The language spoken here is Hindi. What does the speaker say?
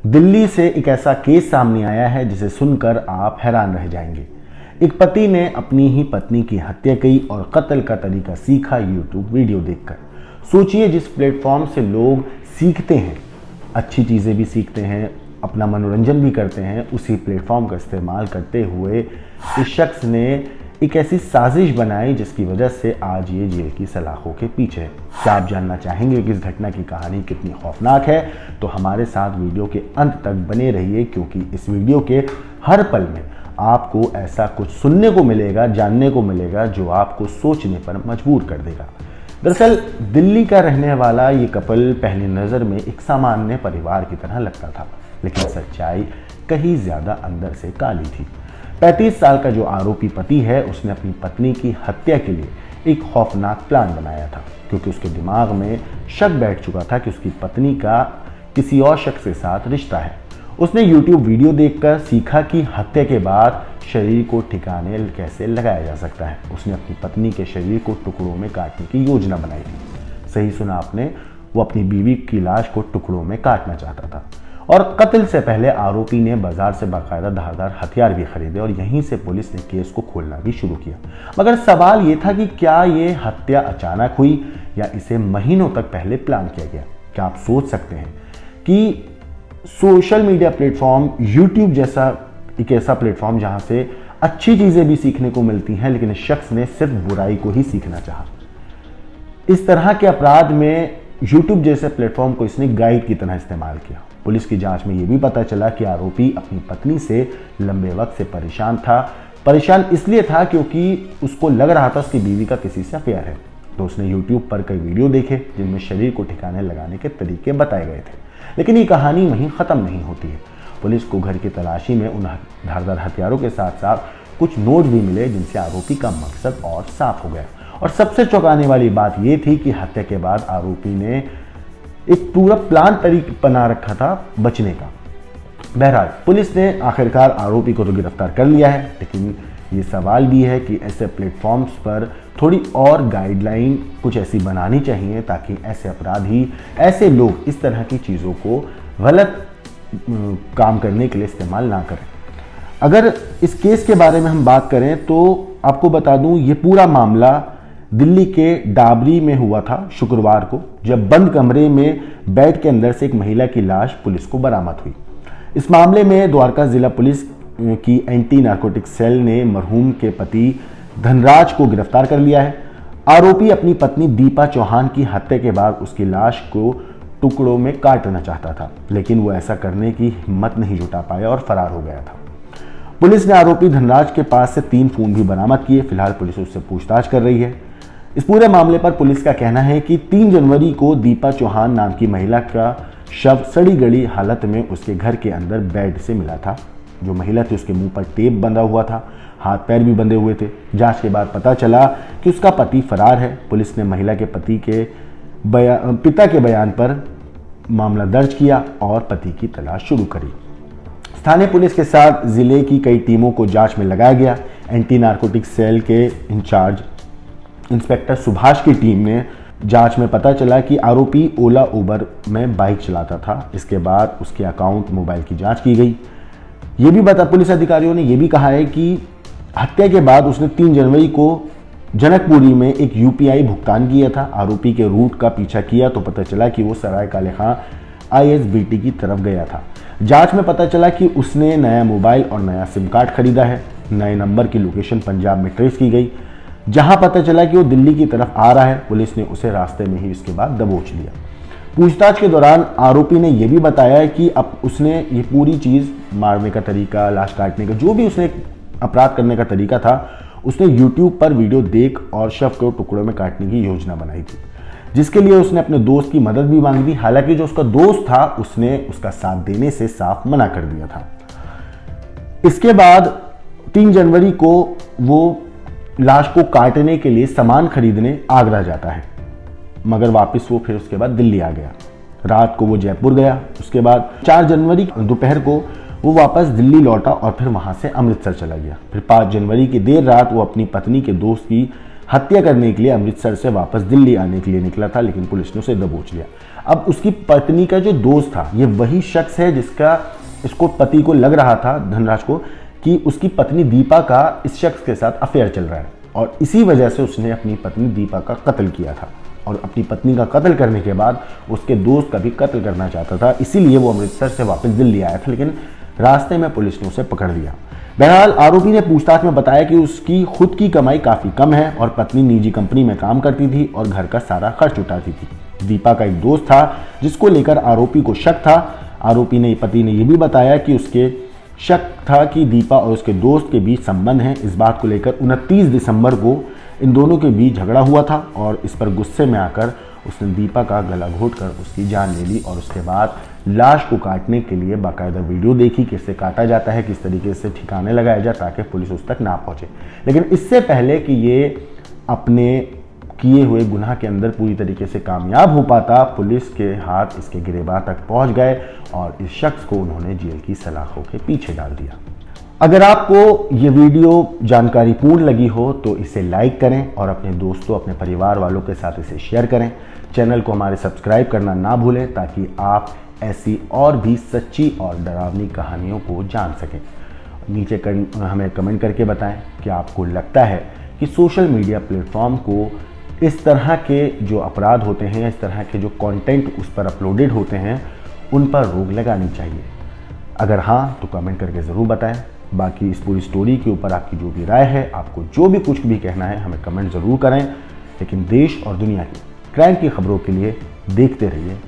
दिल्ली से एक ऐसा केस सामने आया है जिसे सुनकर आप हैरान रह जाएंगे। एक पति ने अपनी ही पत्नी की हत्या की और कत्ल का तरीका सीखा यूट्यूब वीडियो देखकर। सोचिए, जिस प्लेटफॉर्म से लोग सीखते हैं, अच्छी चीज़ें भी सीखते हैं, अपना मनोरंजन भी करते हैं, उसी प्लेटफॉर्म का इस्तेमाल करते हुए इस शख्स ने एक ऐसी साजिश बनाई जिसकी वजह से आज ये जेल की सलाखों के पीछे है। क्या आप जानना चाहेंगे कि इस घटना की कहानी कितनी खौफनाक है? तो हमारे साथ वीडियो के अंत तक बने रहिए, क्योंकि इस वीडियो के हर पल में आपको ऐसा कुछ सुनने को मिलेगा, जानने को मिलेगा जो आपको सोचने पर मजबूर कर देगा। दरअसल दिल्ली का रहने वाला ये कपल पहली नज़र में एक सामान्य परिवार की तरह लगता था, लेकिन सच्चाई कहीं ज़्यादा अंदर से काली थी। 35 साल का जो आरोपी पति है, उसने अपनी पत्नी की हत्या के लिए एक खौफनाक प्लान बनाया था, क्योंकि उसके दिमाग में शक बैठ चुका था कि उसकी पत्नी का किसी और शख्स के साथ रिश्ता है। उसने YouTube वीडियो देखकर सीखा कि हत्या के बाद शरीर को ठिकाने कैसे लगाया जा सकता है। उसने अपनी पत्नी के शरीर को टुकड़ों में काटने की योजना बनाई थी। सही सुना आपने, वो अपनी बीवी की लाश को टुकड़ों में काटना चाहता था। और कत्ल से पहले आरोपी ने बाजार से बाकायदा धारदार हथियार भी खरीदे और यहीं से पुलिस ने केस को खोलना भी शुरू किया। मगर सवाल ये था कि क्या ये हत्या अचानक हुई या इसे महीनों तक पहले प्लान किया गया? क्या आप सोच सकते हैं कि सोशल मीडिया प्लेटफॉर्म यूट्यूब जैसा एक ऐसा प्लेटफॉर्म जहां से अच्छी चीजें भी सीखने को मिलती हैं, लेकिन इस शख्स ने सिर्फ बुराई को ही सीखना चाहा। इस तरह के अपराध में यूट्यूब जैसे प्लेटफॉर्म को इसने गाइड की तरह इस्तेमाल किया। पुलिस की जांच में यह भी पता चला कि आरोपी अपनी पत्नी से लंबे वक्त से परेशान था। परेशान इसलिए था क्योंकि उसको लग रहा था उसकी बीवी का किसी से अफेयर है। तो उसने YouTube पर कई वीडियो देखे जिनमें शरीर को ठिकाने लगाने के तरीके बताए गए थे। लेकिन ये कहानी वहीं ख़त्म नहीं होती है। पुलिस को घर की तलाशी में उन धारदार हथियारों के साथ साथ कुछ नोट भी मिले, जिनसे आरोपी का मकसद और साफ हो गया। और सबसे चौंकाने वाली बात यह थी कि हत्या के बाद आरोपी ने एक पूरा प्लान तरीका बना रखा था बचने का। बहरहाल पुलिस ने आखिरकार आरोपी को तो गिरफ्तार कर लिया है, लेकिन ये सवाल भी है कि ऐसे प्लेटफॉर्म्स पर थोड़ी और गाइडलाइन कुछ ऐसी बनानी चाहिए ताकि ऐसे अपराधी, ऐसे लोग इस तरह की चीज़ों को गलत काम करने के लिए इस्तेमाल ना करें। अगर इस केस के बारे में हम बात करें तो आपको बता दूं, ये पूरा मामला दिल्ली के डाबरी में हुआ था शुक्रवार को, जब बंद कमरे में बेड के अंदर से एक महिला की लाश पुलिस को बरामद हुई। इस मामले में द्वारका जिला पुलिस की एंटी नारकोटिक सेल ने मरहूम के पति धनराज को गिरफ्तार कर लिया है। आरोपी अपनी पत्नी दीपा चौहान की हत्या के बाद उसकी लाश को टुकड़ों में काटना चाहता था, लेकिन वो ऐसा करने की हिम्मत नहीं जुटा पाया और फरार हो गया था। पुलिस ने आरोपी धनराज के पास से 3 फोन भी बरामद किए। फिलहाल पुलिस उससे पूछताछ कर रही है। इस पूरे मामले पर पुलिस का कहना है कि 3 जनवरी को दीपा चौहान नाम की महिला का शव सड़ी गली हालत में उसके घर के अंदर बेड से मिला था। जो महिला थी उसके मुंह पर टेप बंधा हुआ था, हाथ पैर भी बंधे हुए थे। जांच के बाद पता चला कि उसका पति फरार है। पुलिस ने महिला के पति के पिता के बयान पर मामला दर्ज किया और पति की तलाश शुरू करी। स्थानीय पुलिस के साथ जिले की कई टीमों को जांच में लगाया गया। एंटी नारकोटिक सेल के इंचार्ज इंस्पेक्टर सुभाष की टीम ने जांच में पता चला कि आरोपी ओला उबर में बाइक चलाता था। इसके बाद उसके अकाउंट मोबाइल की जांच की गई। ये भी पुलिस अधिकारियों ने यह भी कहा है कि हत्या के बाद उसने 3 जनवरी को जनकपुरी में एक UPI भुगतान किया था। आरोपी के रूट का पीछा किया तो पता चला कि वो सराय काले खां ISBT की तरफ गया था। जांच में पता चला कि उसने नया मोबाइल और नया सिम कार्ड खरीदा है। नए नंबर की लोकेशन पंजाब में ट्रेस की गई, जहां पता चला कि वो दिल्ली की तरफ आ रहा है। पुलिस ने उसे रास्ते में ही उसके बाद दबोच लिया। पूछताछ के दौरान आरोपी ने यह भी बताया कि अब उसने ये पूरी चीज़, मारने का तरीका, लाश काटने का, जो भी उसने अपराध करने का तरीका था, उसने YouTube पर वीडियो देख और शव को टुकड़ों में काटने की योजना बनाई थी, जिसके लिए उसने अपने दोस्त की मदद भी मांगी थी। हालांकि जो उसका दोस्त था उसने उसका साथ देने से साफ मना कर दिया था। इसके बाद 3 जनवरी को वो लाश को काटने के लिए सामान खरीदने आगरा जाता है, मगर वापस वो फिर उसके बाद दिल्ली आ गया। रात को वो जयपुर गया। उसके बाद 4 जनवरी दोपहर को वो वापस दिल्ली लौटा और फिर वहां से अमृतसर चला गया। फिर 5 जनवरी की देर रात वो अपनी पत्नी के दोस्त की हत्या करने के लिए अमृतसर से वापस दिल्ली आने के लिए निकला था, लेकिन पुलिस ने उसे दबोच लिया। अब उसकी पत्नी का जो दोस्त था, ये वही शख्स है जिसका इसको पति को लग रहा था, धनराज को, कि उसकी पत्नी दीपा का इस शख्स के साथ अफेयर चल रहा है और इसी वजह से उसने अपनी पत्नी दीपा का कत्ल किया था और अपनी पत्नी का कत्ल करने के बाद उसके दोस्त का भी कत्ल करना चाहता था। इसीलिए वो अमृतसर से वापस दिल्ली आया था, लेकिन रास्ते में पुलिस ने उसे पकड़ लिया। बहरहाल आरोपी ने पूछताछ में बताया कि उसकी खुद की कमाई काफ़ी कम है और पत्नी निजी कंपनी में काम करती थी और घर का सारा खर्च उठाती थी। दीपा का एक दोस्त था जिसको लेकर आरोपी को शक था। आरोपी ने पति ने यह भी बताया कि उसके शक था कि दीपा और उसके दोस्त के बीच संबंध है। इस बात को लेकर 29 दिसंबर को इन दोनों के बीच झगड़ा हुआ था और इस पर गुस्से में आकर उसने दीपा का गला घोंटकर उसकी जान ले ली और उसके बाद लाश को काटने के लिए बाकायदा वीडियो देखी, किससे काटा जाता है, किस तरीके से ठिकाने लगाया जाए ताकि पुलिस उस तक ना पहुंचे। लेकिन इससे पहले कि ये अपने किए हुए गुनाह के अंदर पूरी तरीके से कामयाब हो पाता, पुलिस के हाथ इसके गिरफ्तार तक पहुंच गए और इस शख्स को उन्होंने जेल की सलाखों के पीछे डाल दिया। अगर आपको ये वीडियो जानकारीपूर्ण लगी हो तो इसे लाइक करें और अपने दोस्तों, अपने परिवार वालों के साथ इसे शेयर करें। चैनल को हमारे सब्सक्राइब करना ना भूलें ताकि आप ऐसी और भी सच्ची और डरावनी कहानियों को जान सकें। नीचे हमें कमेंट करके बताएं कि आपको लगता है कि सोशल मीडिया प्लेटफॉर्म को इस तरह के जो अपराध होते हैं, इस तरह के जो कंटेंट उस पर अपलोडेड होते हैं, उन पर रोक लगानी चाहिए। अगर हाँ तो कमेंट करके ज़रूर बताएं। बाकी इस पूरी स्टोरी के ऊपर आपकी जो भी राय है, आपको जो भी कुछ भी कहना है, हमें कमेंट ज़रूर करें। लेकिन देश और दुनिया की क्राइम की खबरों के लिए देखते रहिए